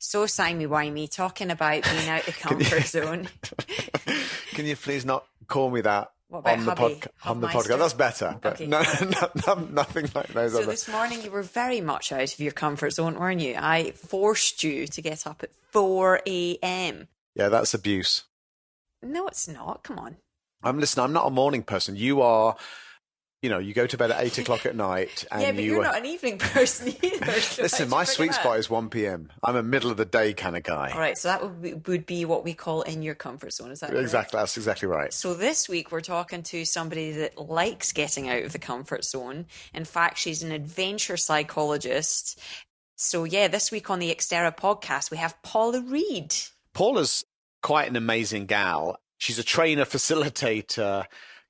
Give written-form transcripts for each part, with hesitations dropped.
So timey-wimey, talking about being out the comfort zone. Can you please not call me that on the podcast? That's better. But okay. No, nothing like those. So this morning you were very much out of your comfort zone, weren't you? I forced you to get up at 4 a.m. Yeah, that's abuse. No, it's not. Come on. I'm not a morning person. You are. You know, you go to bed at 8 o'clock at night. And yeah, but you're not an evening person either. So listen, my sweet spot is 1 p.m. I'm a middle of the day kind of guy. All right, so that would be what we call in your comfort zone. Is that right? Exactly, that's exactly right. So this week we're talking to somebody that likes getting out of the comfort zone. In fact, she's an adventure psychologist. So yeah, this week on the XTERRA podcast, we have Paula Reid. Paula's quite an amazing gal. She's a trainer, facilitator,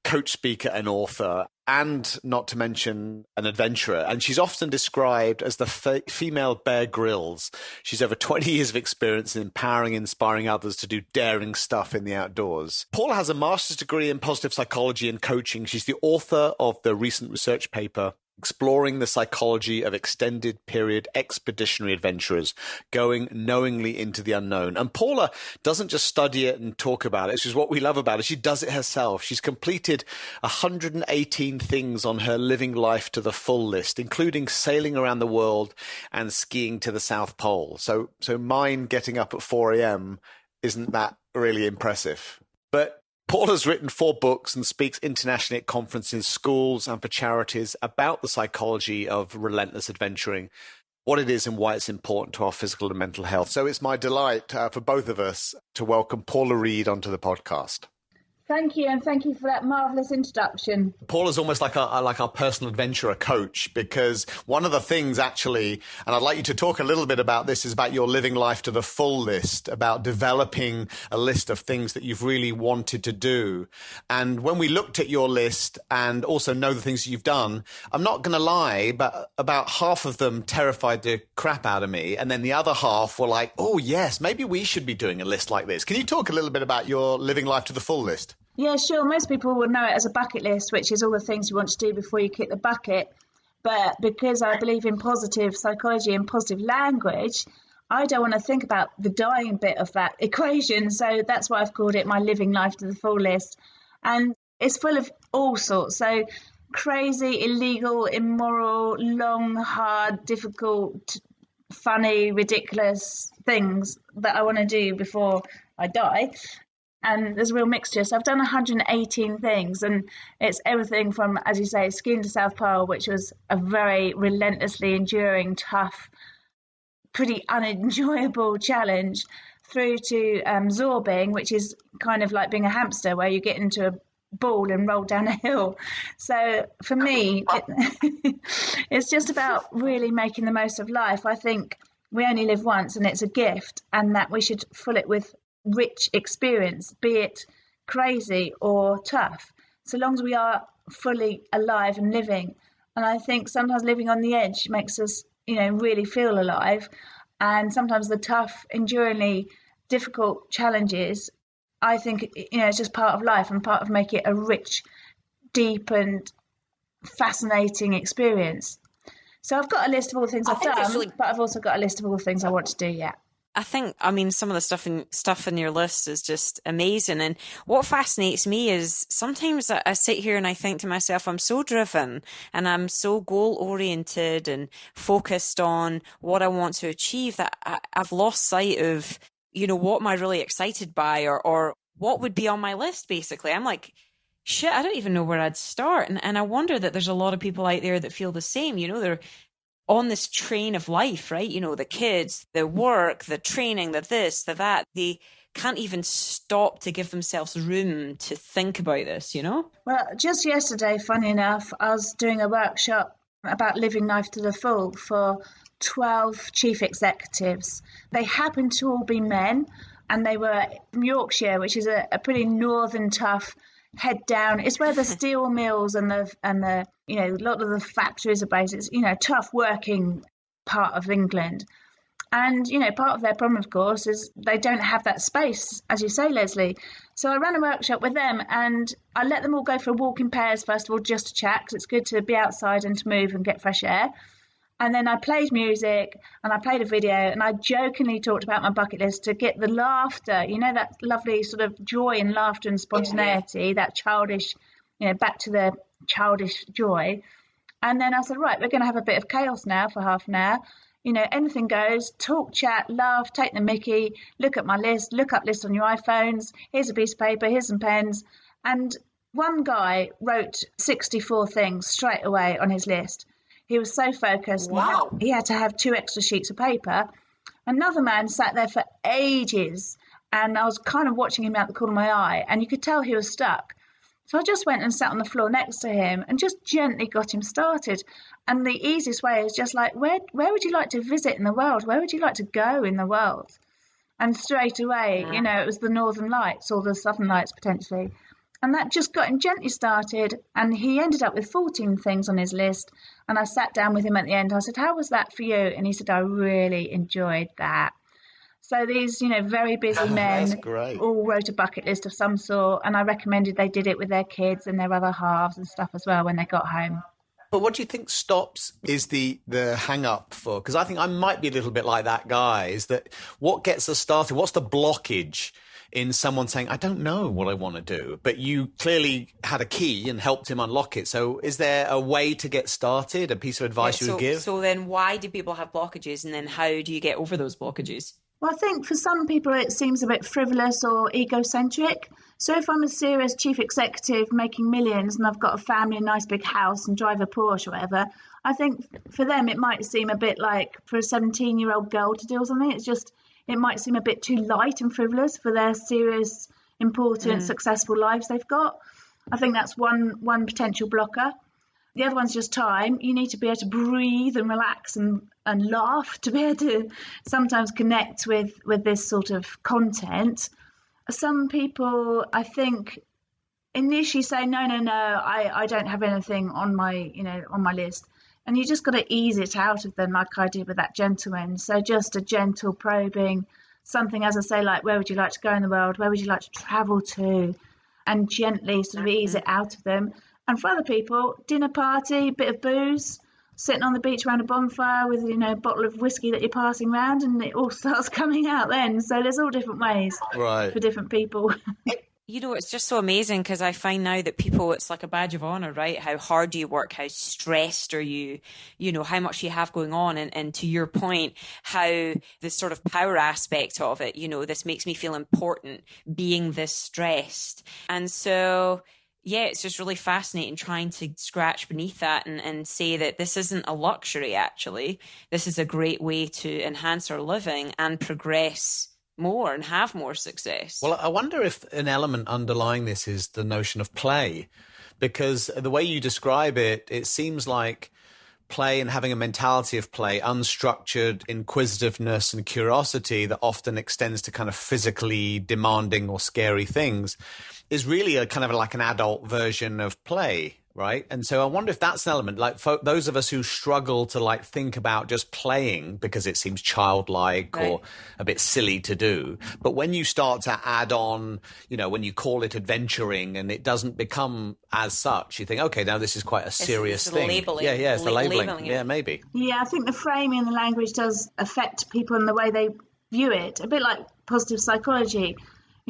coach, speaker, and author, and not to mention an adventurer. And she's often described as the female Bear Grylls. She's over 20 years of experience in empowering, inspiring others to do daring stuff in the outdoors. Paula has a master's degree in positive psychology and coaching. She's the author of the recent research paper, Exploring the Psychology of Extended Period Expeditionary Adventurers, Going Knowingly into the Unknown. And Paula doesn't just study it and talk about it, which is what we love about it. She does it herself. She's completed 118 things on her living life to the full list, including sailing around the world and skiing to the South Pole. So mine getting up at 4 a.m. isn't that really impressive. But Paula's written 4 books and speaks internationally at conferences, schools, and for charities about the psychology of relentless adventuring, what it is and why it's important to our physical and mental health. So it's my delight for both of us to welcome Paula Reid onto the podcast. Thank you, and thank you for that marvellous introduction. Paula's almost like our personal adventurer coach, because one of the things actually, and I'd like you to talk a little bit about this, is about your living life to the full list, about developing a list of things that you've really wanted to do. And when we looked at your list and also know the things you've done, I'm not going to lie, but about half of them terrified the crap out of me. And then the other half were like, oh, yes, maybe we should be doing a list like this. Can you talk a little bit about your living life to the full list? Yeah, sure. Most people would know it as a bucket list, which is all the things you want to do before you kick the bucket. But because I believe in positive psychology and positive language, I don't want to think about the dying bit of that equation. So that's why I've called it my living life to the full list. And it's full of all sorts. So crazy, illegal, immoral, long, hard, difficult, funny, ridiculous things that I want to do before I die. And there's a real mixture. So I've done 118 things, and it's everything from, as you say, skiing to South Pole, which was a very relentlessly enduring, tough, pretty unenjoyable challenge, through to zorbing, which is kind of like being a hamster, where you get into a ball and roll down a hill. So for me, it's just about really making the most of life. I think we only live once, and it's a gift, and that we should fill it with rich experience, be it crazy or tough, so long as we are fully alive and living. And I think sometimes living on the edge makes us, really feel alive. And sometimes the tough, enduringly difficult challenges, I think, it's just part of life and part of making it a rich, deep and fascinating experience. So I've got a list of all the things I've done, but I've also got a list of all the things I want to do yet. I think, some of the stuff in your list is just amazing. And what fascinates me is sometimes I sit here and I think to myself, I'm so driven and I'm so goal-oriented and focused on what I want to achieve that I've lost sight of, what am I really excited by or what would be on my list, basically. I'm like, shit, I don't even know where I'd start. And I wonder that there's a lot of people out there that feel the same. They're on this train of life, right? The kids, the work, the training, the this, the that. They can't even stop to give themselves room to think about this, Well, just yesterday, funny enough, I was doing a workshop about living life to the full for 12 chief executives. They happened to all be men, and they were from Yorkshire, which is a pretty northern, tough, head down. It's where the steel mills and the a lot of the factories are based. It's tough working part of England, and part of their problem, of course, is they don't have that space, as you say, Lesley. So I ran a workshop with them, and I let them all go for a walk in pairs first of all, just to chat, because it's good to be outside and to move and get fresh air. And then I played music and I played a video and I jokingly talked about my bucket list to get the laughter, that lovely sort of joy and laughter and spontaneity, that childish, back to the childish joy. And then I said, right, we're going to have a bit of chaos now for half an hour. Anything goes, talk, chat, laugh, take the mickey, look at my list, look up lists on your iPhones. Here's a piece of paper, here's some pens. And one guy wrote 64 things straight away on his list. He was so focused. Wow. He had to have 2 extra sheets of paper. Another man sat there for ages, and I was kind of watching him out the corner of my eye, and you could tell he was stuck. So I just went and sat on the floor next to him and just gently got him started. And the easiest way is just like, where would you like to visit in the world? Where would you like to go in the world? And straight away, it was the Northern Lights or the Southern Lights potentially. And that just got him gently started. And he ended up with 14 things on his list. And I sat down with him at the end. I said, how was that for you? And he said, I really enjoyed that. So these, very busy men all wrote a bucket list of some sort. And I recommended they did it with their kids and their other halves and stuff as well when they got home. But what do you think stops is the hang up for? Because I think I might be a little bit like that guy, is that what gets us started? What's the blockage in someone saying, I don't know what I want to do, but you clearly had a key and helped him unlock it. So is there a way to get started, a piece of advice you would give? So then why do people have blockages, and then how do you get over those blockages? Well, I think for some people it seems a bit frivolous or egocentric. So if I'm a serious chief executive making millions and I've got a family, a nice big house and drive a Porsche or whatever, I think for them it might seem a bit like for a 17-year-old girl to do something. It might seem a bit too light and frivolous for their serious, important, successful lives they've got. I think that's one potential blocker. The other one's just time. You need to be able to breathe and relax and laugh to be able to sometimes connect with this sort of content. Some people, I think, initially say, no, I don't have anything on my list. And you just got to ease it out of them like I did with that gentleman. So just a gentle probing, something, as I say, like, where would you like to go in the world? Where would you like to travel to? And gently sort of ease it out of them. And for other people, dinner party, bit of booze, sitting on the beach around a bonfire with, a bottle of whiskey that you're passing around, and it all starts coming out then. So there's all different ways for different people. It's just so amazing because I find now that people, it's like a badge of honor, right? How hard do you work? How stressed are you? How much you have going on. And to your point, how the sort of power aspect of it, this makes me feel important being this stressed. And so, yeah, it's just really fascinating trying to scratch beneath that and say that this isn't a luxury, actually. This is a great way to enhance our living and progress more and have more success. Well, I wonder if an element underlying this is the notion of play, because the way you describe it, it seems like play and having a mentality of play, unstructured inquisitiveness and curiosity that often extends to kind of physically demanding or scary things, is really a kind of like an adult version of play. Right. And so I wonder if that's an element, like for those of us who struggle to like think about just playing because it seems childlike or a bit silly to do. But when you start to add on, when you call it adventuring and it doesn't become as such, you think, OK, now this is quite a serious thing. Labeling. Yeah, it's the labeling. Yeah, maybe. Yeah, I think the framing and the language does affect people in the way they view it, a bit like positive psychology.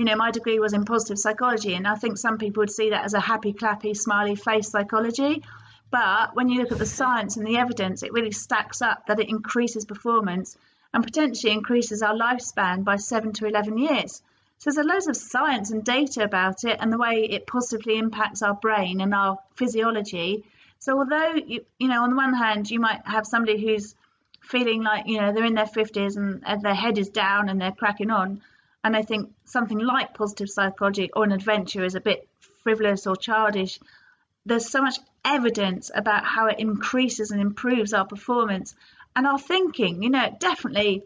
My degree was in positive psychology, and I think some people would see that as a happy, clappy, smiley face psychology. But when you look at the science and the evidence, it really stacks up that it increases performance and potentially increases our lifespan by 7 to 11 years. So there's loads of science and data about it and the way it positively impacts our brain and our physiology. So although, on the one hand, you might have somebody who's feeling like, they're in their 50s and their head is down and they're cracking on, and I think something like positive psychology or an adventure is a bit frivolous or childish, there's so much evidence about how it increases and improves our performance and our thinking. It definitely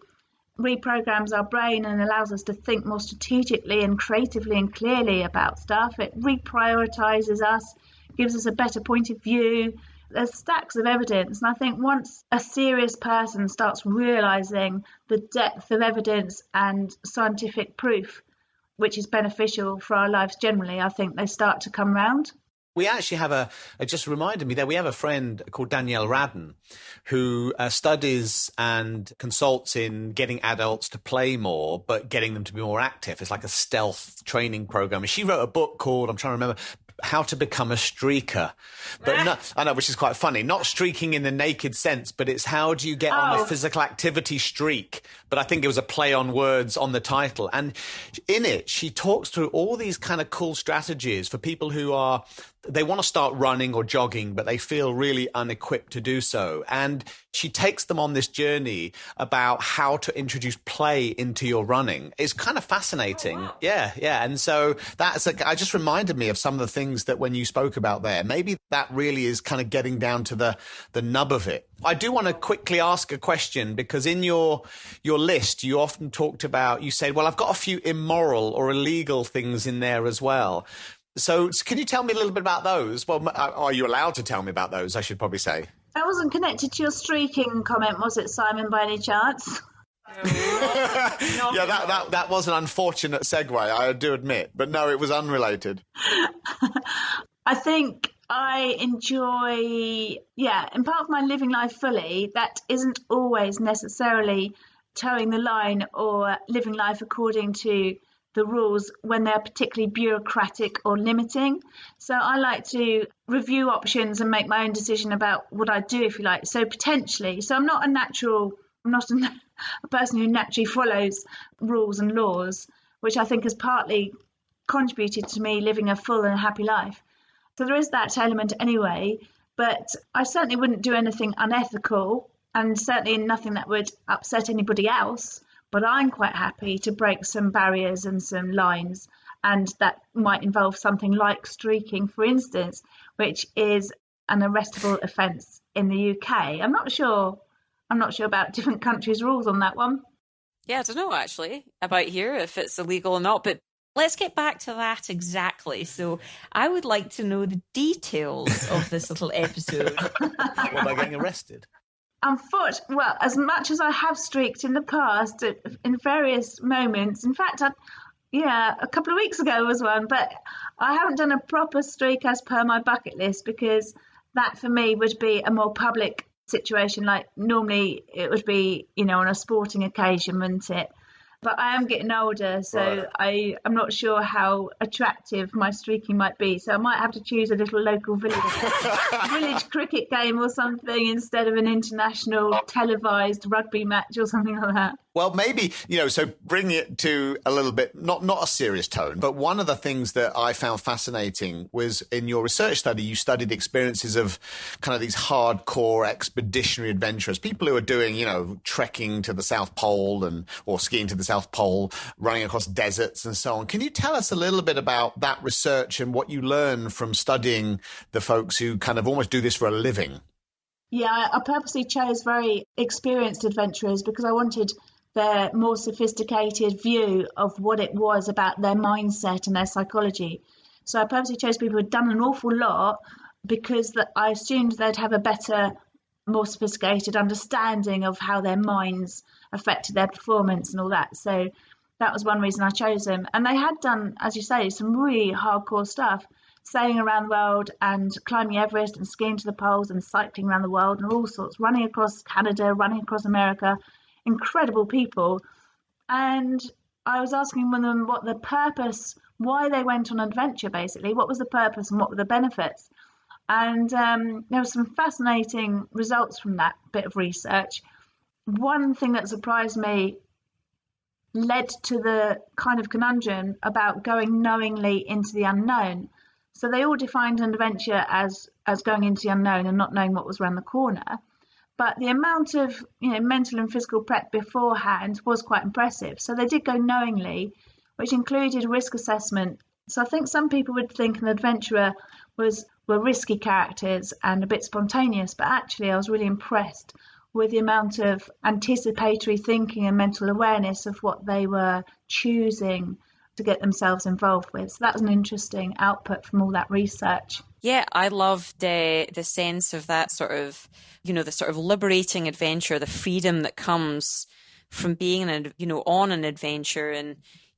reprograms our brain and allows us to think more strategically and creatively and clearly about stuff. It reprioritizes us, gives us a better point of view. There's stacks of evidence, and I think once a serious person starts realizing the depth of evidence and scientific proof, which is beneficial for our lives generally, I think they start to come round. We actually have it just reminded me that we have a friend called Danielle Radden who studies and consults in getting adults to play more, but getting them to be more active. It's like a stealth training program. And she wrote a book called, I'm trying to remember, How to Become a Streaker. But no, I know, which is quite funny. Not streaking in the naked sense, but it's how do you get on a physical activity streak? But I think it was a play on words on the title. And in it, she talks through all these kind of cool strategies for people who they want to start running or jogging, but they feel really unequipped to do so. And she takes them on this journey about how to introduce play into your running. It's kind of fascinating. Oh, wow. Yeah. And so I just reminded me of some of the things that when you spoke about there, maybe that really is kind of getting down to the nub of it. I do want to quickly ask a question, because in your list, you often talked about, you said, well, I've got a few immoral or illegal things in there as well. So can you tell me a little bit about those? Well, are you allowed to tell me about those, I should probably say? That wasn't connected to your streaking comment, was it, Simon, by any chance? Yeah, that was an unfortunate segue, I do admit. But no, it was unrelated. I think I enjoy, in part of my living life fully, that isn't always necessarily towing the line or living life according to the rules when they're particularly bureaucratic or limiting. So I like to review options and make my own decision about what I do, if you like. So potentially, I'm not a person who naturally follows rules and laws, which I think has partly contributed to me living a full and happy life. So there is that element anyway, but I certainly wouldn't do anything unethical, and certainly nothing that would upset anybody else. But I'm quite happy to break some barriers and some lines, and that might involve something like streaking, for instance, which is an arrestable offence in the UK. I'm not sure about different countries' rules on that one. Yeah, I don't know actually about here if it's illegal or not, but let's get back to that exactly. So I would like to know the details of this little episode. What about getting arrested? Well, as much as I have streaked in the past in various moments, in fact, a couple of weeks ago was one, but I haven't done a proper streak as per my bucket list, because that for me would be a more public situation. Like normally it would be, on a sporting occasion, wouldn't it? But I am getting older, so right. I'm not sure how attractive my streaking might be. So I might have to choose a little local village cricket game or something instead of an international televised rugby match or something like that. Well, maybe, so bring it to a little bit, not a serious tone, but one of the things that I found fascinating was in your research study, you studied the experiences of kind of these hardcore expeditionary adventurers, people who are doing, trekking to the South Pole or skiing to the South Pole, running across deserts and so on. Can you tell us a little bit about that research and what you learned from studying the folks who kind of almost do this for a living? Yeah, I purposely chose very experienced adventurers because I wanted their more sophisticated view of what it was about their mindset and their psychology. So I purposely chose people who'd done an awful lot because I assumed they'd have a better, more sophisticated understanding of how their minds affected their performance and all that. So that was one reason I chose them. And they had done, as you say, some really hardcore stuff, sailing around the world and climbing Everest and skiing to the poles and cycling around the world and all sorts, running across Canada, running across America. Incredible people. And I was asking them what the purpose, why they went on adventure, basically. What was the purpose and what were the benefits? And there were some fascinating results from that bit of research. One thing that surprised me led to the kind of conundrum about going knowingly into the unknown. So they all defined an adventure as going into the unknown and not knowing what was around the corner. But the amount of mental and physical prep beforehand was quite impressive. So they did go knowingly, which included risk assessment. So I think some people would think an adventurer were risky characters and a bit spontaneous, but actually I was really impressed with the amount of anticipatory thinking and mental awareness of what they were choosing to get themselves involved with. So that was an interesting output from all that research. Yeah, I loved the sense of that sort of, the sort of liberating adventure, the freedom that comes from being on an adventure. And,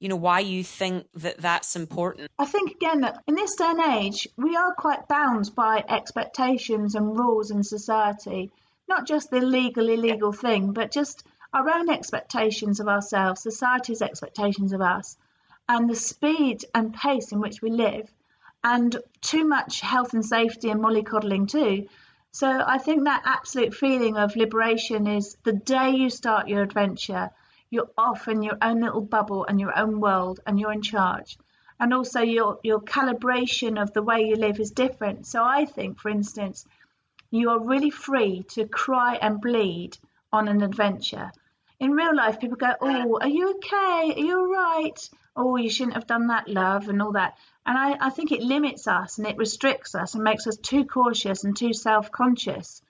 why you think that that's important. I think, again, that in this day and age, we are quite bound by expectations and rules in society, not just the legal, illegal thing, but just our own expectations of ourselves, society's expectations of us, and the speed and pace in which we live, and too much health and safety and mollycoddling too. So I think that absolute feeling of liberation is the day you start your adventure, you're off in your own little bubble and your own world, and you're in charge. And also your calibration of the way you live is different. So I think, for instance, you are really free to cry and bleed on an adventure. In real life, people go, oh, are you okay? Are you all right? Oh, you shouldn't have done that, love, and all that. And I think it limits us and it restricts us and makes us too cautious and too self-conscious.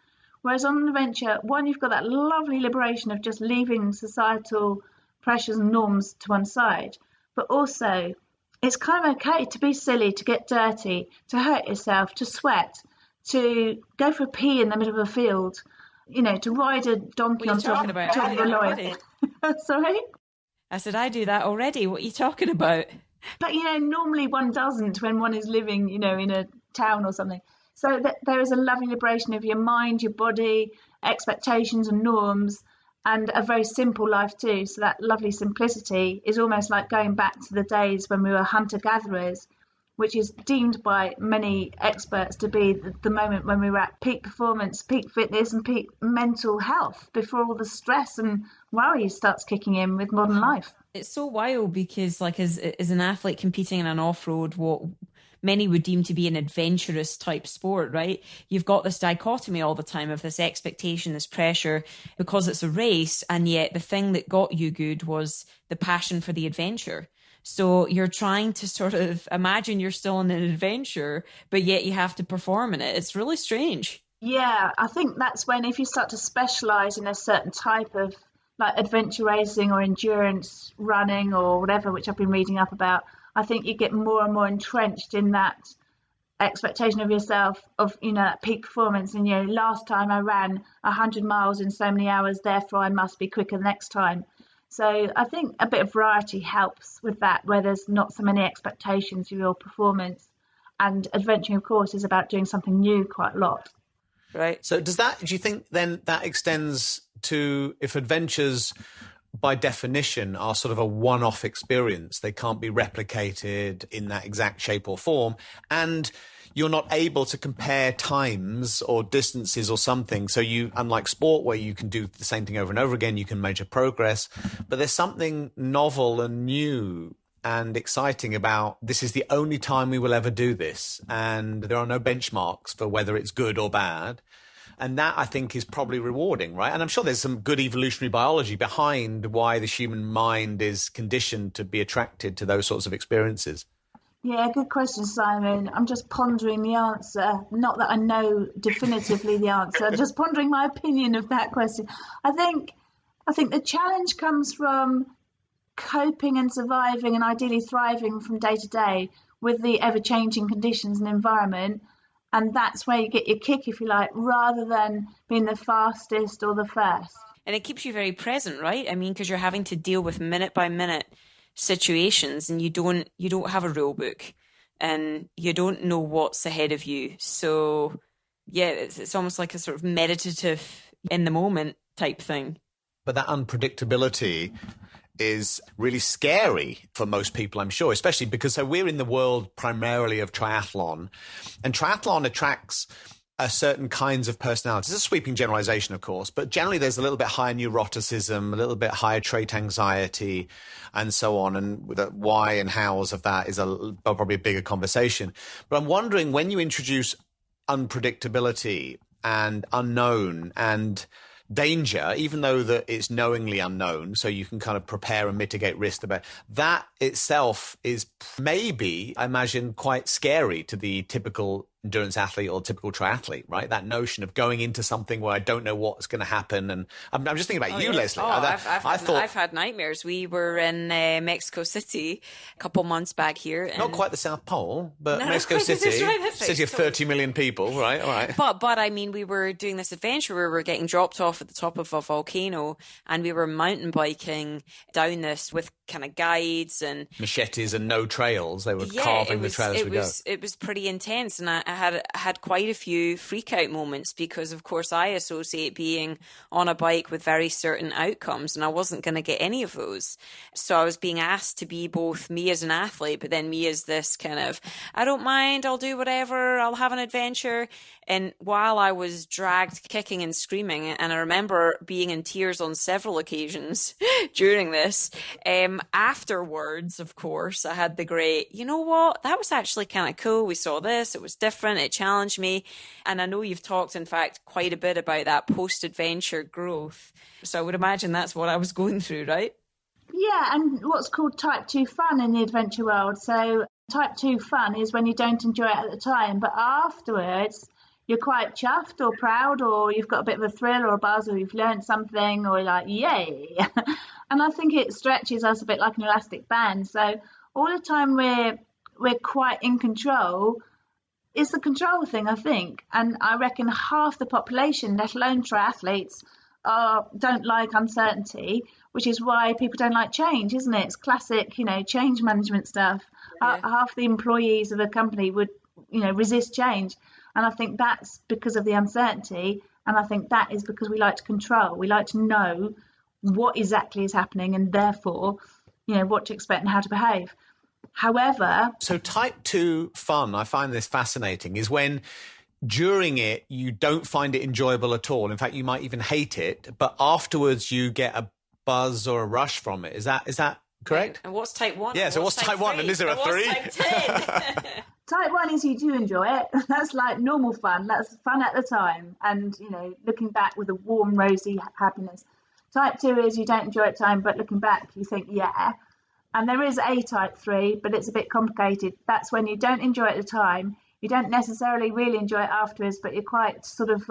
Whereas on an adventure, one, you've got that lovely liberation of just leaving societal pressures and norms to one side. But also, it's kind of okay to be silly, to get dirty, to hurt yourself, to sweat, to go for a pee in the middle of a field, to ride a donkey on top of a lorry. Sorry? I said, I do that already. What are you talking about? But, normally one doesn't when one is living, in a town or something. So there is a lovely liberation of your mind, your body, expectations and norms, and a very simple life too. So that lovely simplicity is almost like going back to the days when we were hunter-gatherers, which is deemed by many experts to be the moment when we were at peak performance, peak fitness and peak mental health before all the stress and worry starts kicking in with modern life. It's so wild because as an athlete competing in an off-road, what many would deem to be an adventurous type sport, right? You've got this dichotomy all the time of this expectation, this pressure, because it's a race, and yet the thing that got you good was the passion for the adventure. So you're trying to sort of imagine you're still in an adventure, but yet you have to perform in it. It's really strange. Yeah, I think that's when if you start to specialize in a certain type of like adventure racing or endurance running or whatever, which I've been reading up about, I think you get more and more entrenched in that expectation of yourself of, that peak performance. And, last time I ran 100 miles in so many hours, therefore I must be quicker the next time. So I think a bit of variety helps with that, where there's not so many expectations of your performance. And adventuring, of course, is about doing something new quite a lot. Right. So do you think then that extends to if adventures by definition are sort of a one-off experience, they can't be replicated in that exact shape or form, and you're not able to compare times or distances or something. So unlike sport where you can do the same thing over and over again, you can measure progress, but there's something novel and new and exciting about this is the only time we will ever do this. And there are no benchmarks for whether it's good or bad. And that, I think, is probably rewarding, right? And I'm sure there's some good evolutionary biology behind why the human mind is conditioned to be attracted to those sorts of experiences. Yeah, good question, Simon. I'm just pondering the answer. Not that I know definitively the answer. I'm just pondering my opinion of that question. I think the challenge comes from coping and surviving and ideally thriving from day to day with the ever-changing conditions and environment. And that's where you get your kick, if you like, rather than being the fastest or the first. And it keeps you very present, right? I mean, because you're having to deal with minute by minute situations, and you don't have a rule book, and you don't know what's ahead of you. So, yeah, it's almost like a sort of meditative, in the moment type thing. But that unpredictability is really scary for most people, I'm sure, especially because we're in the world primarily of triathlon, and triathlon attracts certain kinds of personalities. It's a sweeping generalization, of course, but generally there's a little bit higher neuroticism, a little bit higher trait anxiety, and so on. And the why and hows of that is probably a bigger conversation. But I'm wondering, when you introduce unpredictability and unknown and danger, even though that it's knowingly unknown, so you can kind of prepare and mitigate risk about that itself is maybe, I imagine, quite scary to the typical endurance athlete or typical triathlete, right? That notion of going into something where I don't know what's going to happen. And I'm just thinking about you, yeah. Lesley. I've had nightmares. We were in Mexico City a couple months back here. Not quite the South Pole, but No, Mexico City, city of Mexico. 30 million people, right? All right. But I mean, we were doing this adventure where we were getting dropped off at the top of a volcano, and we were mountain biking down this with kind of guides and machetes and no trails. They were carving the trails as we go. It was pretty intense, and I had quite a few freak out moments because, of course, I associate being on a bike with very certain outcomes, and I wasn't going to get any of those. So I was being asked to be both me as an athlete, but then me as this kind of, I don't mind, I'll do whatever, I'll have an adventure. And while I was dragged kicking and screaming, and I remember being in tears on several occasions during this, afterwards, of course, I had the great, you know what, that was actually kind of cool. We saw this, it was different, it challenged me. And I know you've talked, in fact, quite a bit about that post-adventure growth. So I would imagine that's what I was going through, right? Yeah, and what's called type 2 fun in the adventure world. So type 2 fun is when you don't enjoy it at the time, but afterwards you're quite chuffed or proud, or you've got a bit of a thrill or a buzz, or you've learned something, or you're like, yay. And I think it stretches us a bit like an elastic band. So all the time we're quite in control. It's the control thing, I think. And I reckon half the population, let alone triathletes, don't like uncertainty, which is why people don't like change, isn't it? It's classic, change management stuff. Yeah. Half the employees of a company would, resist change. And I think that's because of the uncertainty. And I think that is because we like to control. We like to know what exactly is happening and therefore, what to expect and how to behave. However... So type 2 fun, I find this fascinating, is when during it you don't find it enjoyable at all. In fact, you might even hate it, but afterwards you get a buzz or a rush from it. Is that correct? And what's type 1? Yeah, so what's type 1 and is there a 3? What's type 10? Type 1 is you do enjoy it. That's like normal fun. That's fun at the time. And, looking back with a warm, rosy happiness. Type 2 is you don't enjoy it at the time, but looking back, you think, yeah. And there is a type 3, but it's a bit complicated. That's when you don't enjoy it at the time. You don't necessarily really enjoy it afterwards, but you're quite sort of,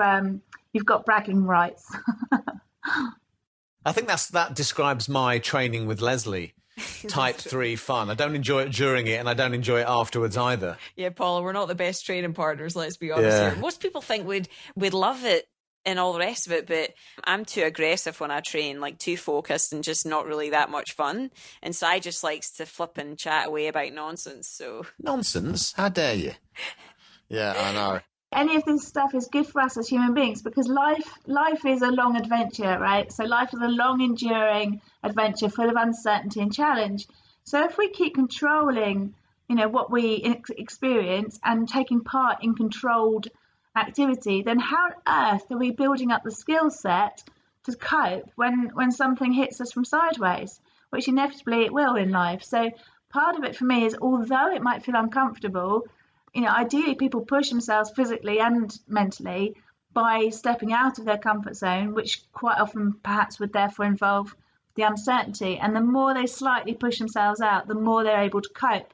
you've got bragging rights. I think that describes my training with Lesley. Type 3 fun. I don't enjoy it during it and I don't enjoy it afterwards either. Yeah, Paula, we're not the best training partners, let's be honest here. Most people think we'd love it and all the rest of it, but I'm too aggressive when I train, like too focused and just not really that much fun. And Si just likes to flip and chat away about nonsense. So nonsense? How dare you? Yeah, I know. Any of this stuff is good for us as human beings because life is a long adventure, right? So life is a long, enduring adventure full of uncertainty and challenge. So if we keep controlling, what we experience and taking part in controlled activity, then how on earth are we building up the skill set to cope when something hits us from sideways, which inevitably it will in life? So part of it for me is, although it might feel uncomfortable, ideally people push themselves physically and mentally by stepping out of their comfort zone, which quite often perhaps would therefore involve the uncertainty. And the more they slightly push themselves out, the more they're able to cope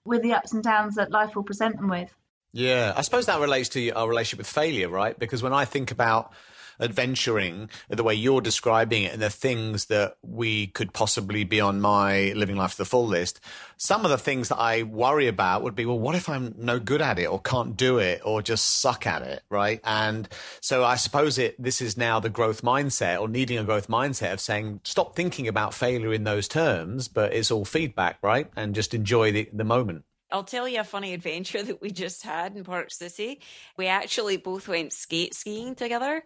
with the ups and downs that life will present them with. Yeah, I suppose that relates to our relationship with failure, right? Because when I think about adventuring, the way you're describing it and the things that we could possibly be on my living life to the full list, some of the things that I worry about would be, well, what if I'm no good at it or can't do it or just suck at it, right? And so I suppose this is now the growth mindset or needing a growth mindset of saying, stop thinking about failure in those terms, but it's all feedback, right? And just enjoy the moment. I'll tell you a funny adventure that we just had in Park City. We actually both went skiing together.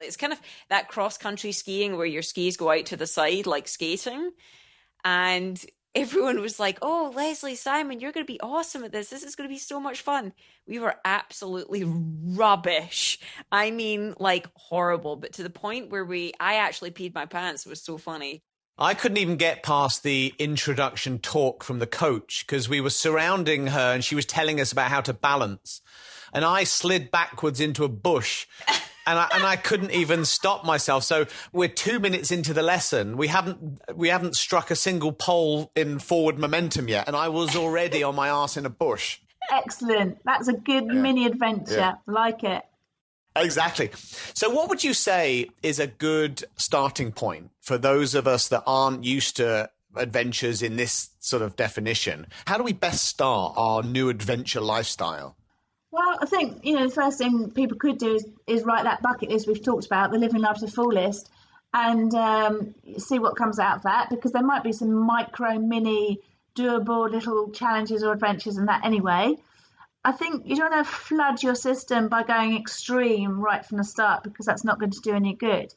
It's kind of that cross-country skiing where your skis go out to the side like skating. And everyone was like, oh, Lesley, Simon, you're going to be awesome at this. This is going to be so much fun. We were absolutely rubbish. I mean, like horrible. But to the point where I actually peed my pants. It was so funny. I couldn't even get past the introduction talk from the coach because we were surrounding her and she was telling us about how to balance. And I slid backwards into a bush and I couldn't even stop myself. So we're 2 minutes into the lesson. We haven't struck a single pole in forward momentum yet. And I was already on my arse in a bush. Excellent. That's a good mini adventure. Yeah. Like it. Exactly. So what would you say is a good starting point for those of us that aren't used to adventures in this sort of definition? How do we best start our new adventure lifestyle? Well, I think, the first thing people could do is write that bucket list we've talked about, the living life to the fullest, and see what comes out of that, because there might be some micro, mini, doable little challenges or adventures in that anyway. I think you don't want to flood your system by going extreme right from the start, because that's not going to do any good.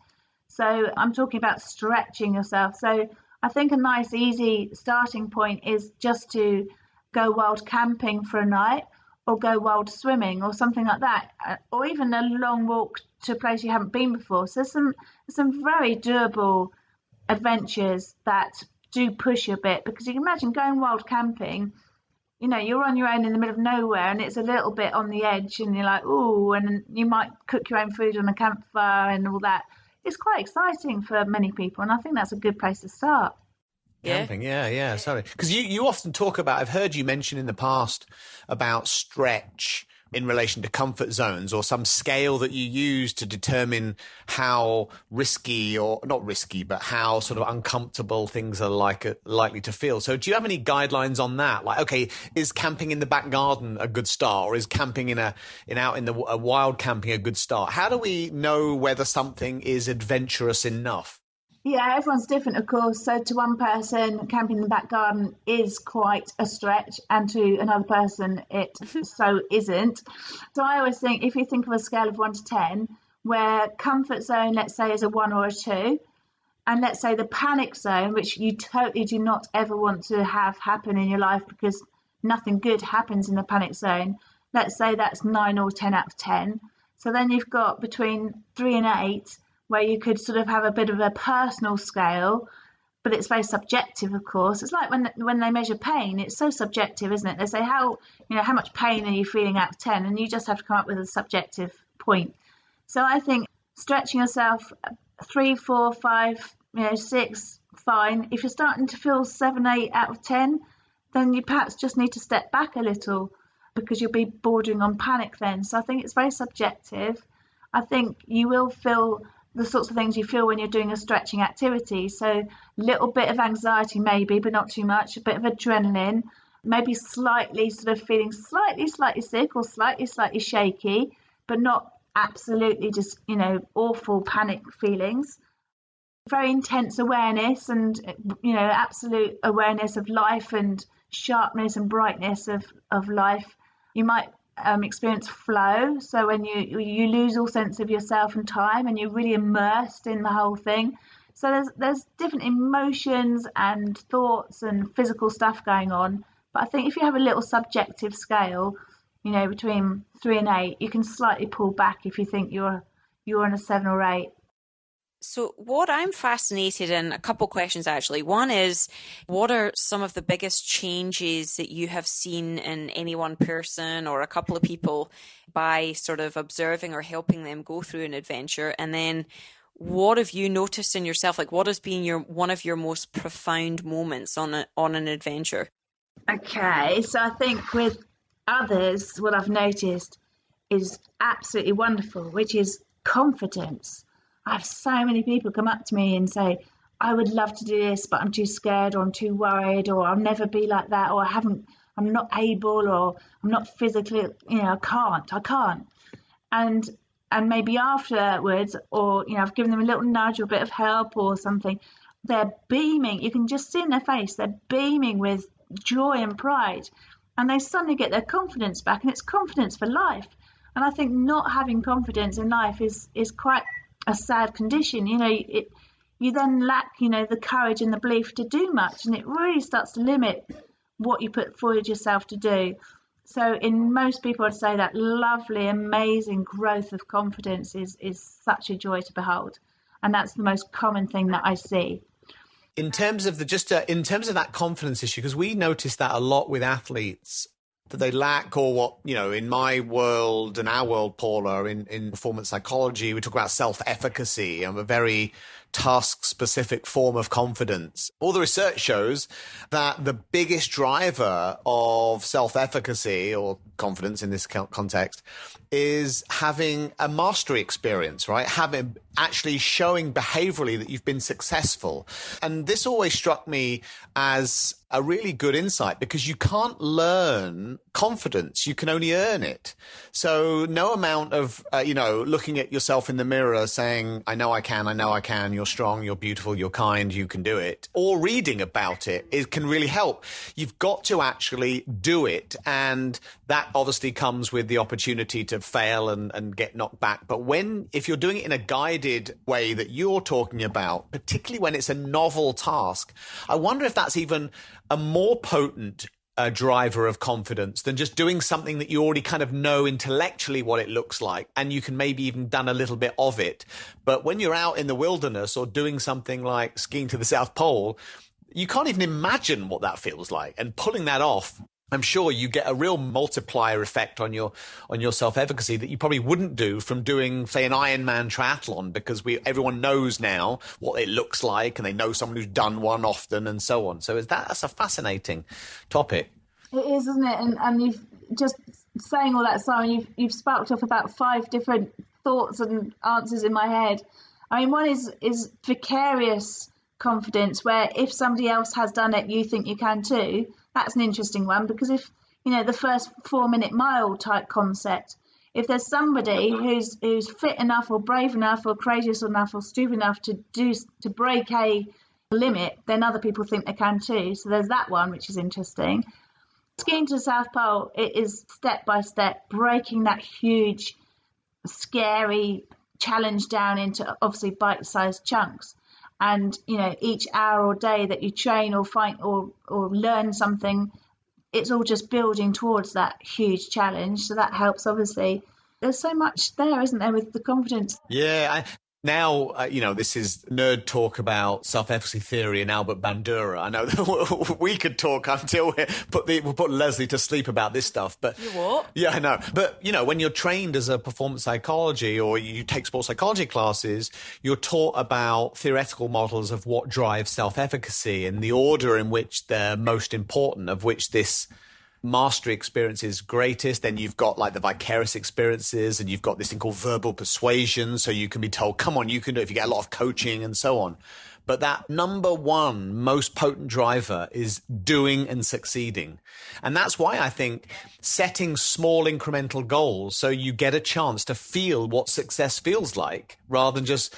So I'm talking about stretching yourself. So I think a nice, easy starting point is just to go wild camping for a night, or go wild swimming or something like that, or even a long walk to a place you haven't been before. So some very doable adventures that do push you a bit, because you can imagine going wild camping. You're on your own in the middle of nowhere, and it's a little bit on the edge, and you're like, ooh, and you might cook your own food on a campfire and all that. It's quite exciting for many people, and I think that's a good place to start. Camping, yeah, sorry. Because you often talk about, I've heard you mention in the past about stretch in relation to comfort zones, or some scale that you use to determine how risky, or not risky, but how sort of uncomfortable things are likely to feel. So do you have any guidelines on that? Like, okay, is camping in the back garden a good start, or is camping out in the wild camping a good start? How do we know whether something is adventurous enough? Yeah, everyone's different, of course. So to one person, camping in the back garden is quite a stretch, and to another person, it so isn't. So I always think, if you think of a scale of 1 to 10, where comfort zone, let's say, is a 1 or a 2, and let's say the panic zone, which you totally do not ever want to have happen in your life, because nothing good happens in the panic zone, let's say that's 9 or 10 out of 10. So then you've got between 3 and 8, where you could sort of have a bit of a personal scale, but it's very subjective, of course. It's like when they measure pain, it's so subjective, isn't it? They say, how much pain are you feeling out of 10? And you just have to come up with a subjective point. So I think stretching yourself 3, 4, 5, 6, fine. If you're starting to feel 7, 8 out of 10, then you perhaps just need to step back a little, because you'll be bordering on panic then. So I think it's very subjective. I think you will feel the sorts of things you feel when you're doing a stretching activity. So a little bit of anxiety maybe, but not too much, a bit of adrenaline, maybe slightly sort of feeling slightly sick, or slightly shaky, but not absolutely just, awful panic feelings. Very intense awareness, and, absolute awareness of life, and sharpness and brightness of life. You might experience flow, so when you lose all sense of yourself and time, and you're really immersed in the whole thing. So there's different emotions and thoughts and physical stuff going on. But I think if you have a little subjective scale, between 3 and 8, you can slightly pull back if you think you're on a 7 or 8. So what I'm fascinated in, a couple questions actually. One is, what are some of the biggest changes that you have seen in any one person or a couple of people by sort of observing or helping them go through an adventure? And then what have you noticed in yourself? Like, what has been one of your most profound moments on an adventure? Okay, so I think with others, what I've noticed is absolutely wonderful, which is confidence. I have so many people come up to me and say, I would love to do this, but I'm too scared, or I'm too worried, or I'll never be like that, or I'm not able, or I'm not physically, I can't. And maybe afterwards, or, I've given them a little nudge or a bit of help or something, they're beaming. You can just see in their face, they're beaming with joy and pride. And they suddenly get their confidence back, and it's confidence for life. And I think not having confidence in life is quite a sad condition. You then lack, the courage and the belief to do much, and it really starts to limit what you put forward yourself to do. So in most people, I'd say that lovely, amazing growth of confidence is such a joy to behold. And that's the most common thing that I see. In terms of that confidence issue, because we notice that a lot with athletes, that they lack, or what, in my world and our world, Paula, in performance psychology, we talk about self-efficacy. I'm a very task-specific form of confidence. All the research shows that the biggest driver of self-efficacy or confidence in this context is having a mastery experience, right? Having actually showing behaviorally that you've been successful. And this always struck me as a really good insight, because you can't learn confidence. You can only earn it. So no amount of, looking at yourself in the mirror saying, I know I can, you're strong, you're beautiful, you're kind, you can do it, or reading about it can really help. You've got to actually do it. And that obviously comes with the opportunity to fail and get knocked back. But if you're doing it in a guided way that you're talking about, particularly when it's a novel task, I wonder if that's even a more potent driver of confidence than just doing something that you already kind of know intellectually what it looks like, and you can maybe even done a little bit of it. But when you're out in the wilderness or doing something like skiing to the South Pole, you can't even imagine what that feels like. And pulling that off, I'm sure you get a real multiplier effect on your self-efficacy that you probably wouldn't do from doing, say, an Ironman triathlon, because everyone knows now what it looks like, and they know someone who's done one often, and so on. So that's a fascinating topic. It is, isn't it? And you've just saying all that, Simon, you've sparked off about 5 different thoughts and answers in my head. I mean, one is vicarious confidence, where if somebody else has done it, you think you can too. That's an interesting one, because if, the first 4-minute mile type concept, if there's somebody who's fit enough or brave enough or courageous enough or stupid enough to break a limit, then other people think they can too. So there's that one, which is interesting. Skiing to the South Pole, it is step by step breaking that huge, scary challenge down into obviously bite-sized chunks. And, each hour or day that you train or fight or learn something, it's all just building towards that huge challenge. So that helps, obviously. There's so much there, isn't there, with the confidence? Yeah. Now, this is nerd talk about self-efficacy theory and Albert Bandura. I know we could talk until we'll put Lesley to sleep about this stuff. But you what? Yeah, I know. But, when you're trained as a performance psychology or you take sports psychology classes, you're taught about theoretical models of what drives self-efficacy and the order in which they're most important, of which this mastery experience is greatest. Then you've got like the vicarious experiences, and you've got this thing called verbal persuasion. So you can be told, come on, you can do it if you get a lot of coaching and so on. But that number one most potent driver is doing and succeeding. And that's why I think setting small incremental goals so you get a chance to feel what success feels like, rather than just,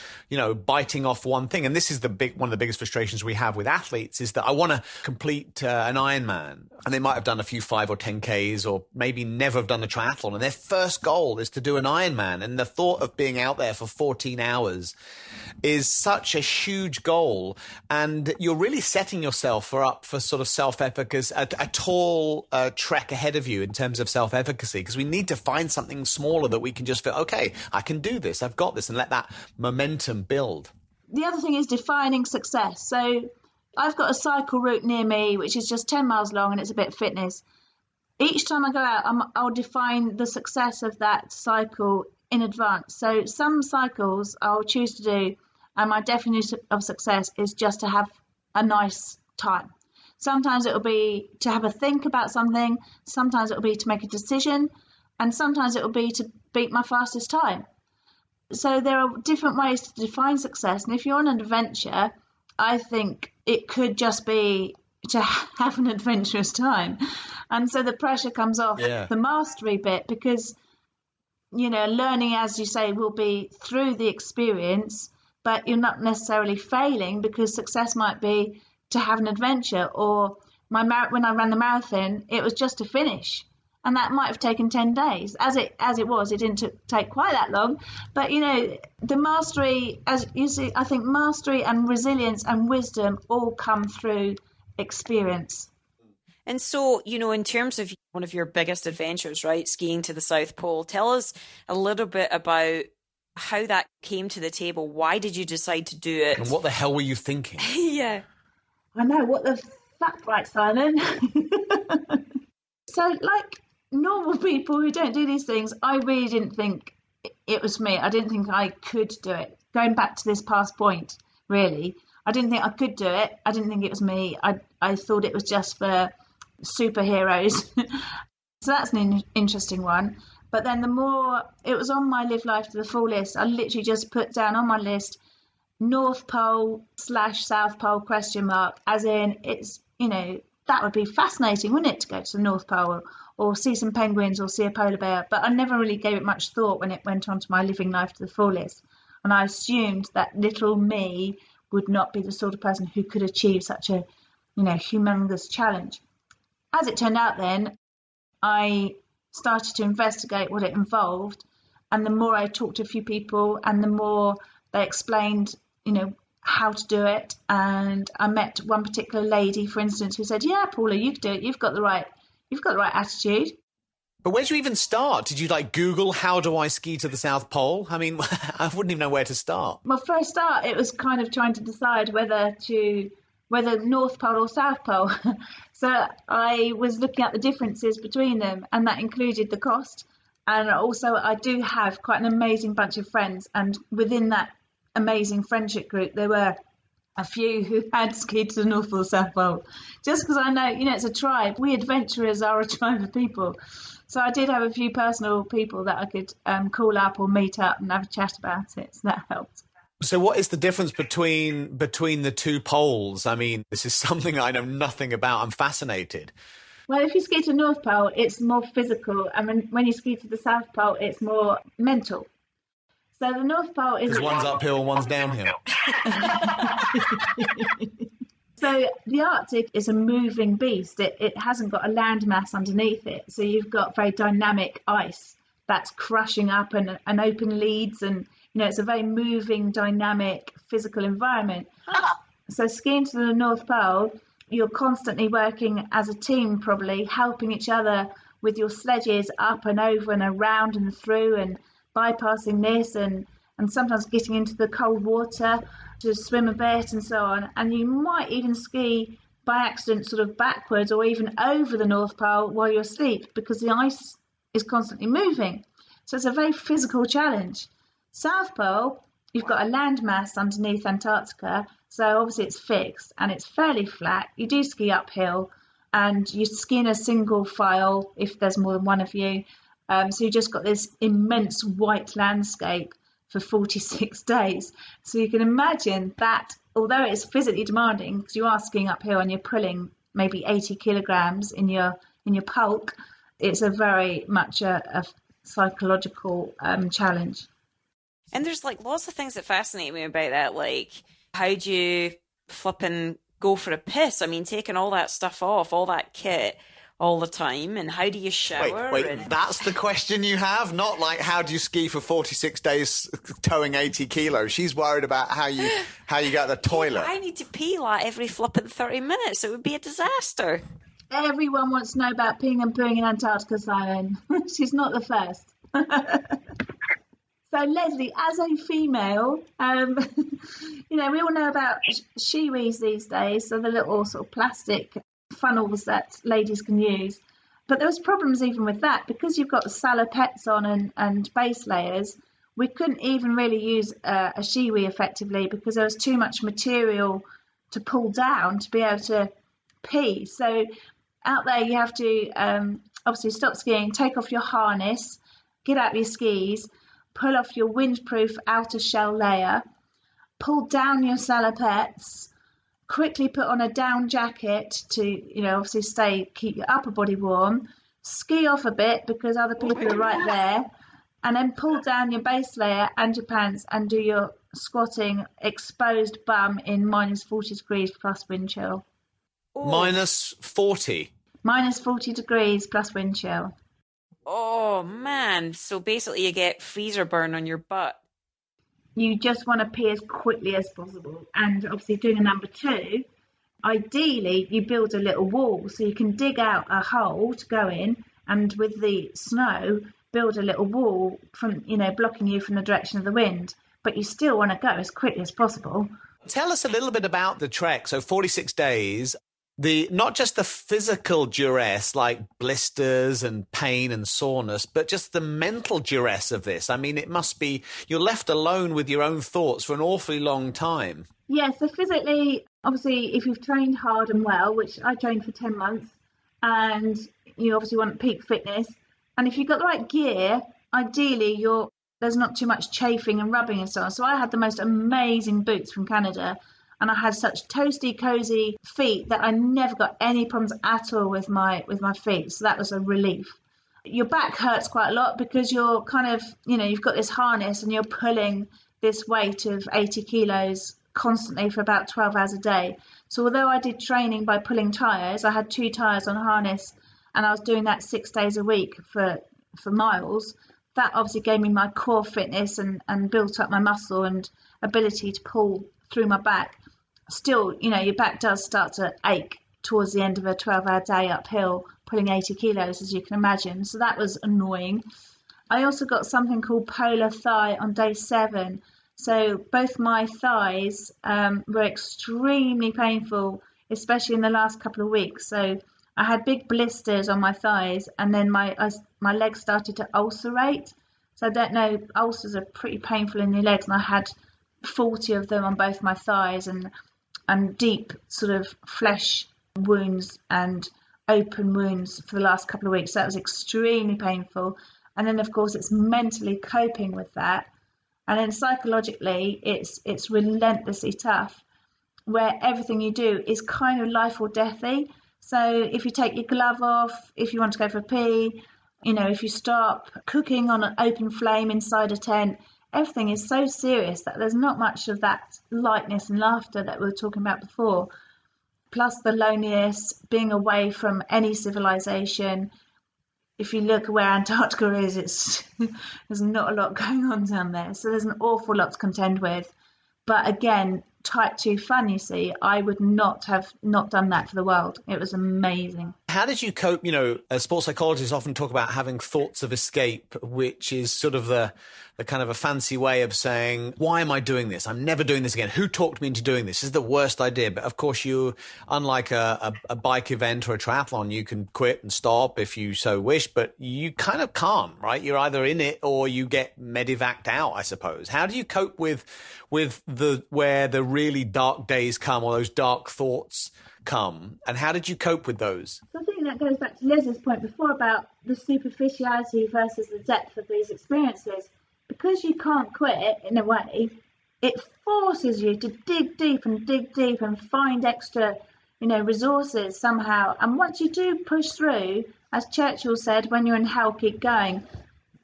biting off one thing. And this is one of the biggest frustrations we have with athletes, is that I want to complete an Ironman, and they might have done a few 5 or 10Ks, or maybe never have done a triathlon, and their first goal is to do an Ironman. And the thought of being out there for 14 hours is such a huge goal, and you're really setting yourself up for sort of self-efficacy, a tall trek ahead of you in terms of self-efficacy, because we need to find something smaller that we can just feel, okay, I can do this, I've got this, and let that momentum build. The other thing is defining success. So I've got a cycle route near me, which is just 10 miles long, and it's a bit of fitness. Each time I go out, I'll define the success of that cycle in advance. So some cycles I'll choose to do, and my definition of success is just to have a nice time. Sometimes it'll be to have a think about something, sometimes it'll be to make a decision, and sometimes it'll be to beat my fastest time. So there are different ways to define success. And if you're on an adventure, I think it could just be to have an adventurous time. And so the pressure comes off the mastery bit, because, learning, as you say, will be through the experience, but you're not necessarily failing, because success might be to have an adventure. Or when I ran the marathon, it was just to finish. And that might have taken 10 days. As it was, it didn't take quite that long. But, the mastery, as you see, I think mastery and resilience and wisdom all come through experience. And so, in terms of one of your biggest adventures, right, skiing to the South Pole, tell us a little bit about how that came to the table. Why did you decide to do it? And what the hell were you thinking? Yeah. I know, what the fuck, right, Simon? So, like normal people who don't do these things, I really didn't think it was for me. I didn't think I could do it. Going back to this past point, really. I didn't think I could do it. I didn't think it was me. I thought it was just for superheroes. So that's an interesting one. But then the more it was on my Live Life to the Full list, I literally just put down on my list North Pole / South Pole ? As in, it's, that would be fascinating, wouldn't it, to go to the North Pole or see some penguins or see a polar bear? But I never really gave it much thought when it went onto my Living Life to the Full list. And I assumed that little me would not be the sort of person who could achieve such a, humongous challenge. As it turned out then, I started to investigate what it involved. And the more I talked to a few people and the more they explained, how to do it. And I met one particular lady, for instance, who said, yeah, Paula, you can do it. You've got the right attitude. But where did you even start? Did you Google, how do I ski to the South Pole? I mean, I wouldn't even know where to start. Well, for a start, it was kind of trying to decide whether North Pole or South Pole. So I was looking at the differences between them, and that included the cost. And also I do have quite an amazing bunch of friends. And within that amazing friendship group, there were a few who had skied to the North or South Pole. Just because I know, it's a tribe. We adventurers are a tribe of people. So I did have a few personal people that I could call up or meet up and have a chat about it. So that helped. So what is the difference between the two poles? I mean, this is something I know nothing about. I'm fascinated. Well, if you ski to North Pole, it's more physical. And when you ski to the South Pole, it's more mental. So the North Pole is... Because one's uphill, one's downhill. So the Arctic is a moving beast. It hasn't got a landmass underneath it. So you've got very dynamic ice that's crushing up and open leads. And, it's a very moving, dynamic, physical environment. So skiing to the North Pole, you're constantly working as a team, probably helping each other with your sledges up and over and around and through and bypassing this and sometimes getting into the cold water to swim a bit and so on. And you might even ski by accident sort of backwards or even over the North Pole while you're asleep because the ice is constantly moving. So it's a very physical challenge. South Pole, you've got a landmass underneath Antarctica, so obviously it's fixed and it's fairly flat. You do ski uphill and you ski in a single file if there's more than one of you. So you just got this immense white landscape for 46 days. So you can imagine that, although it's physically demanding, because you are skiing uphill and you're pulling maybe 80 kilograms in your pulk, it's a very much a psychological challenge. And there's lots of things that fascinate me about that, like how do you flipping go for a piss? I mean, taking all that stuff off, all that kit all the time, and how do you shower? Wait, that's the question you have? Not how do you ski for 46 days towing 80 kilos? She's worried about how you get the toilet. I need to pee every flipping 30 minutes. It would be a disaster. Everyone wants to know about peeing and pooing in Antarctica, Simon. She's not the first. So, Lesley, as a female, we all know about shiwis these days, so the little sort of plastic funnels that ladies can use. But there was problems even with that because you've got salopettes on and base layers. We couldn't even really use a shiwi effectively because there was too much material to pull down to be able to pee. So out there you have to obviously stop skiing, take off your harness, get out your skis, pull off your windproof outer shell layer, pull down your salopettes, quickly put on a down jacket to, obviously keep your upper body warm, ski off a bit because other people are right there, and then pull down your base layer and your pants and do your squatting exposed bum in minus 40 degrees plus wind chill. Ooh. Minus 40? Minus 40 degrees plus wind chill. Oh, man. So basically you get freezer burn on your butt. You just want to pee as quickly as possible. And obviously doing a number 2, ideally you build a little wall so you can dig out a hole to go in and with the snow build a little wall from, blocking you from the direction of the wind. But you still want to go as quickly as possible. Tell us a little bit about the trek. So 46 days. Not just the physical duress like blisters and pain and soreness, but just the mental duress of this. I mean, it must be you're left alone with your own thoughts for an awfully long time. Yeah, so physically, obviously, if you've trained hard and well, which I trained for 10 months, and you obviously want peak fitness, and if you've got the right gear, ideally there's not too much chafing and rubbing and so on. So I had the most amazing boots from Canada, and I had such toasty, cozy feet that I never got any problems at all with my feet. So that was a relief. Your back hurts quite a lot because you're kind of, you've got this harness and you're pulling this weight of 80 kilos constantly for about 12 hours a day. So although I did training by pulling tires, I had 2 tires on harness and I was doing that 6 days a week for miles. That obviously gave me my core fitness and built up my muscle and ability to pull through my back. Still, your back does start to ache towards the end of a 12-hour day uphill, pulling 80 kilos, as you can imagine. So that was annoying. I also got something called polar thigh on day 7. So both my thighs were extremely painful, especially in the last couple of weeks. So I had big blisters on my thighs, and then my legs started to ulcerate. So I don't know, ulcers are pretty painful in your legs, and I had 40 of them on both my thighs, and deep sort of flesh wounds and open wounds for the last couple of weeks. So that was extremely painful. And then, of course, it's mentally coping with that. And then psychologically, it's relentlessly tough, where everything you do is kind of life or deathy. So if you take your glove off, if you want to go for a pee, if you stop cooking on an open flame inside a tent, everything is so serious that there's not much of that lightness and laughter that we were talking about before. Plus the loneliness, being away from any civilization. If you look where Antarctica is, there's not a lot going on down there. So there's an awful lot to contend with. But again, type 2 fun, you see, I would not have not done that for the world. It was amazing. How did you cope? Sports psychologists often talk about having thoughts of escape, which is sort of the kind of a fancy way of saying, why am I doing this? I'm never doing this again. Who talked me into doing this? This is the worst idea. But of course, unlike a bike event or a triathlon, you can quit and stop if you so wish, but you kind of can't, right? You're either in it or you get medevaced out, I suppose. How do you cope with where the really dark days come, or those dark thoughts come, and how did you cope with those? So I think that goes back to Liz's point before about the superficiality versus the depth of these experiences. Because you can't quit, in a way, it forces you to dig deep and find extra, resources somehow. And once you do push through, as Churchill said, when you're in hell, keep going,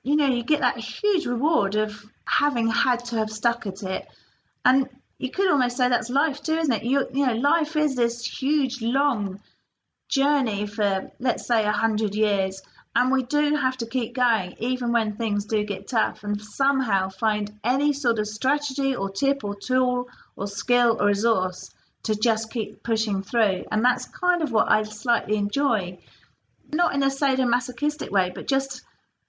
you get that huge reward of having had to have stuck at it. And you could almost say that's life too, isn't it? Life is this huge, long journey for, let's say, 100 years. And we do have to keep going, even when things do get tough, and somehow find any sort of strategy or tip or tool or skill or resource to just keep pushing through. And that's kind of what I slightly enjoy, not in a sadomasochistic way, but just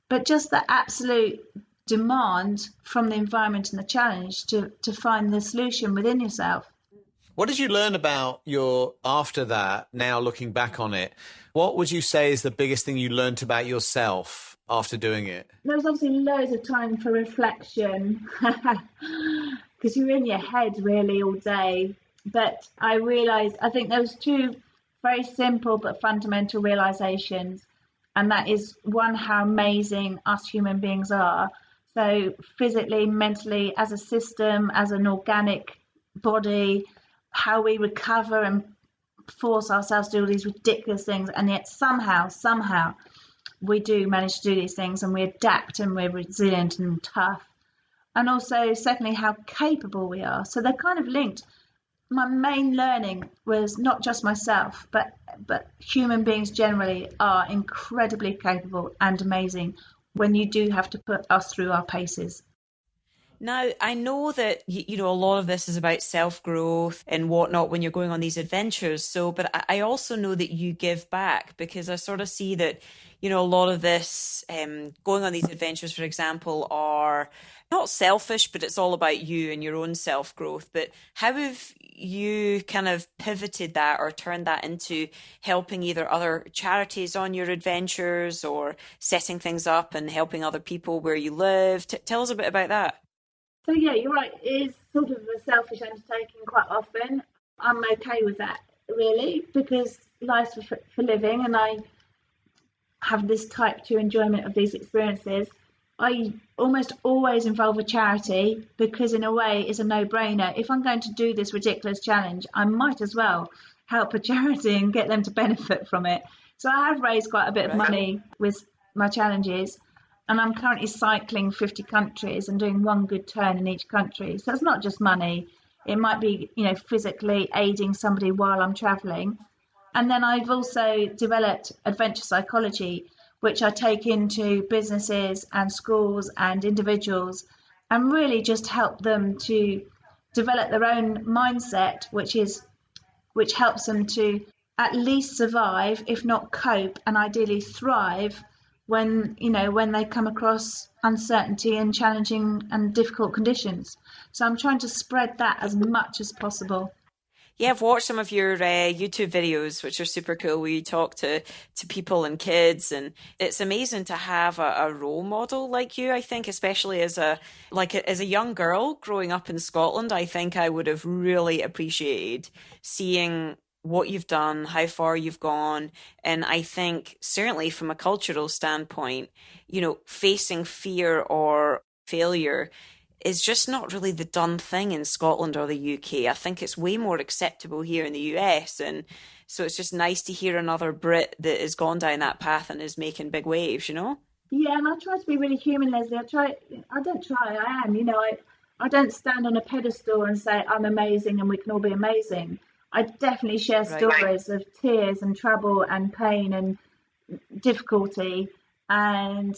the absolute demand from the environment and the challenge to find the solution within yourself. What did you learn about after that, now looking back on it? What would you say is the biggest thing you learned about yourself after doing it? There was obviously loads of time for reflection because you're in your head really all day. But I realised, I think there was 2 very simple but fundamental realisations. And that is, one, how amazing us human beings are. So physically, mentally, as a system, as an organic body, how we recover and force ourselves to do all these ridiculous things, and yet somehow we do manage to do these things, and we adapt, and we're resilient and tough. And also, secondly, how capable we are. So they're kind of linked. My main learning was not just myself, but human beings generally are incredibly capable and amazing when you do have to put us through our paces. Now, I know that, a lot of this is about self-growth and whatnot when you're going on these adventures. But I also know that you give back, because I sort of see that, a lot of this, going on these adventures, for example, are not selfish, but it's all about you and your own self-growth. But how have you kind of pivoted that or turned that into helping either other charities on your adventures or setting things up and helping other people where you live? Tell us a bit about that. So yeah, you're right. It is sort of a selfish undertaking quite often. I'm okay with that, really, because life's for living, and I have this type 2 enjoyment of these experiences. I almost always involve a charity because, in a way, it's a no-brainer. If I'm going to do this ridiculous challenge, I might as well help a charity and get them to benefit from it. So I have raised quite a bit of money with my challenges, and I'm currently cycling 50 countries and doing one good turn in each country. So it's not just money. It might be, physically aiding somebody while I'm traveling. And then I've also developed adventure psychology, which I take into businesses and schools and individuals and really just help them to develop their own mindset, which helps them to at least survive, if not cope, and ideally thrive when they come across uncertainty and challenging and difficult conditions. So I'm trying to spread that as much as possible. Yeah, I've watched some of your YouTube videos, which are super cool, where you talk to people and kids, and it's amazing to have a role model like you. I think, especially as a young girl growing up in Scotland, I think I would have really appreciated seeing what you've done, how far you've gone, and I think certainly from a cultural standpoint, facing fear or failure is just not really the done thing in Scotland or the UK. I think it's way more acceptable here in the US. And so it's just nice to hear another Brit that has gone down that path and is making big waves, Yeah, and I try to be really human, Lesley. I am. I don't stand on a pedestal and say I'm amazing and we can all be amazing. I definitely share stories of tears and trouble and pain and difficulty, and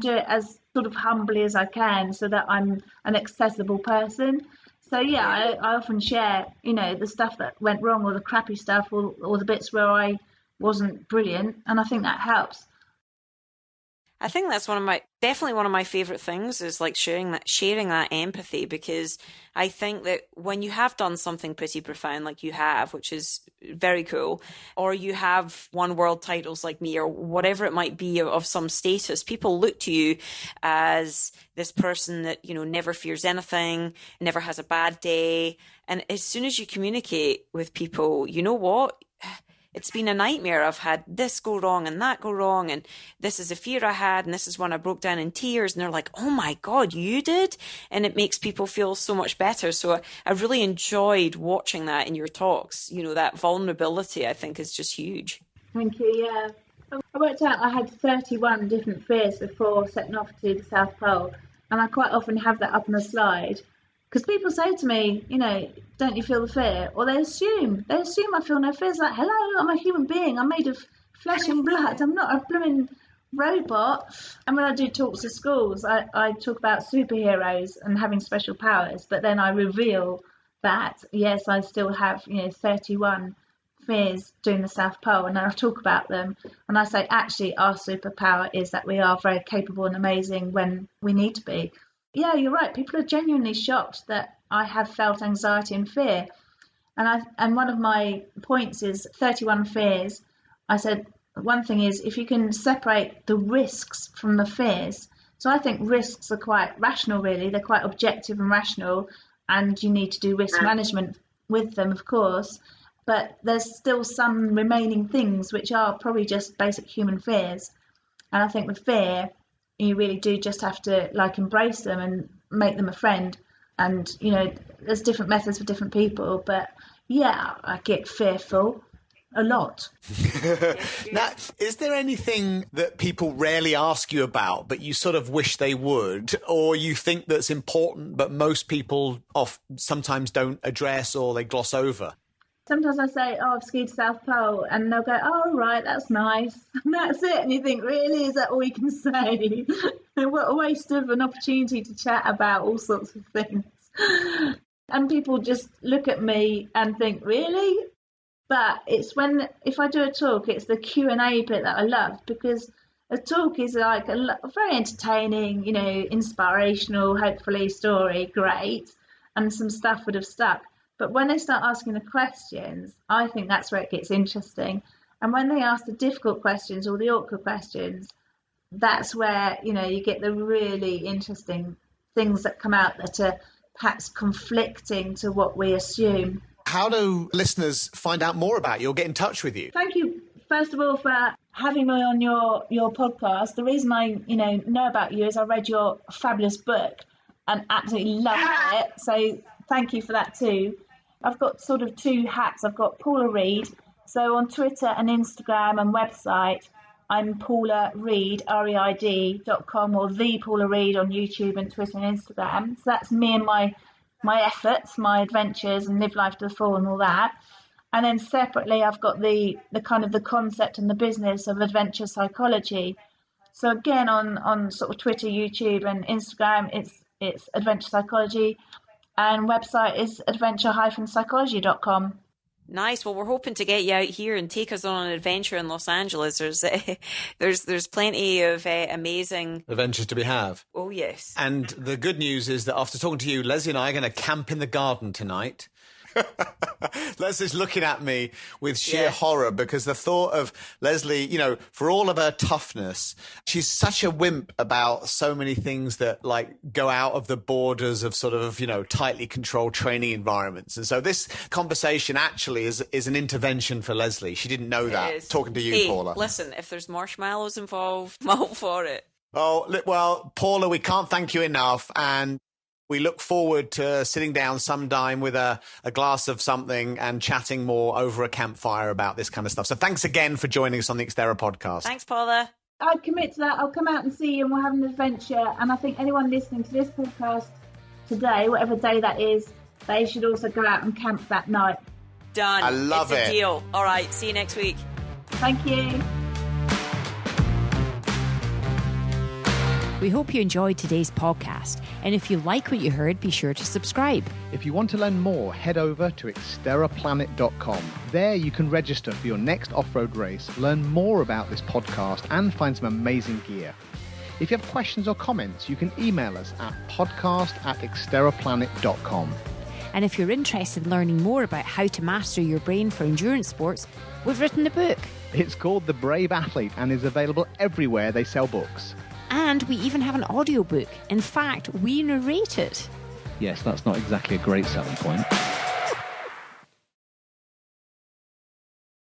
do it as sort of humbly as I can so that I'm an accessible person. So yeah, I often share, the stuff that went wrong or the crappy stuff or the bits where I wasn't brilliant, and I think that helps. I think that's definitely one of my favorite things is like sharing that empathy, because I think that when you have done something pretty profound like you have, which is very cool, or you have won world titles like me or whatever it might be of some status, people look to you as this person that, never fears anything, never has a bad day. And as soon as you communicate with people, you know what? It's been a nightmare. I've had this go wrong and that go wrong, and this is a fear I had, and this is when I broke down in tears. And they're like, "Oh my God, you did!" And it makes people feel so much better. So I really enjoyed watching that in your talks. That vulnerability, I think, is just huge. Thank you. Yeah, I worked out I had 31 different fears before setting off to the South Pole, and I quite often have that up on a slide. Because people say to me, don't you feel the fear? Or they assume I feel no fear. It's like, hello, I'm a human being. I'm made of flesh and blood. I'm not a blooming robot. And when I do talks to schools, I talk about superheroes and having special powers. But then I reveal that, yes, I still have, 31 fears doing the South Pole. And I talk about them. And I say, actually, our superpower is that we are very capable and amazing when we need to be. Yeah, you're right. People are genuinely shocked that I have felt anxiety and fear. And one of my points is 31 fears. I said, one thing is if you can separate the risks from the fears. So I think risks are quite rational, really. They're quite objective and rational, and you need to do risk management with them, of course. But there's still some remaining things which are probably just basic human fears. And I think with fear, you really do just have to embrace them and make them a friend. And, there's different methods for different people. But yeah, I get fearful a lot. Now, is there anything that people rarely ask you about, but you sort of wish they would, or you think that's important, but most people sometimes don't address or they gloss over? Sometimes I say, I've skied South Pole, and they'll go, oh, right, that's nice. And that's it. And you think, really, is that all you can say? What a waste of an opportunity to chat about all sorts of things. And people just look at me and think, really? But if I do a talk, it's the Q&A bit that I love, because a talk is like a very entertaining, inspirational, hopefully story, great, and some stuff would have stuck. But when they start asking the questions, I think that's where it gets interesting. And when they ask the difficult questions or the awkward questions, that's where, you get the really interesting things that come out that are perhaps conflicting to what we assume. How do listeners find out more about you or get in touch with you? Thank you, first of all, for having me on your podcast. The reason I know about you is I read your fabulous book and absolutely loved it. So thank you for that too. I've got sort of two hats. I've got Paula Reid. So on Twitter and Instagram and website, I'm Paula Reid, REID.com, or The Paula Reid on YouTube and Twitter and Instagram. So that's me and my efforts, my adventures, and live life to the full and all that. And then separately, I've got the kind of the concept and the business of adventure psychology. So again, on sort of Twitter, YouTube, and Instagram, it's adventure psychology, and website is adventure-psychology.com. Nice. Well, we're hoping to get you out here and take us on an adventure in Los Angeles. There's plenty of amazing adventures to be had. Oh, yes. And the good news is that after talking to you, Lesley and I are going to camp in the garden tonight. Leslie's looking at me with sheer horror because the thought of Lesley, for all of her toughness, she's such a wimp about so many things that go out of the borders of sort of, tightly controlled training environments. And so this conversation actually is an intervention for Lesley. She didn't know that. Talking to you, Paula. Listen, if there's marshmallows involved, I'm all for it. Oh, well, Paula, we can't thank you enough. And we look forward to sitting down sometime with a glass of something and chatting more over a campfire about this kind of stuff. So thanks again for joining us on the XTERRA podcast. Thanks, Paula. I commit to that. I'll come out and see you and we'll have an adventure. And I think anyone listening to this podcast today, whatever day that is, they should also go out and camp that night. Done. I love it. It's a deal. All right. See you next week. Thank you. We hope you enjoyed today's podcast, and if you like what you heard, be sure to subscribe. If you want to learn more, head over to XTERRAplanet.com. There you can register for your next off-road race, learn more about this podcast, and find some amazing gear. If you have questions or comments, you can email us at podcast@XTERRAplanet.com. And if you're interested in learning more about how to master your brain for endurance sports, we've written a book. It's called The Brave Athlete and is available everywhere they sell books. And we even have an audiobook. In fact, we narrate it. Yes, that's not exactly a great selling point.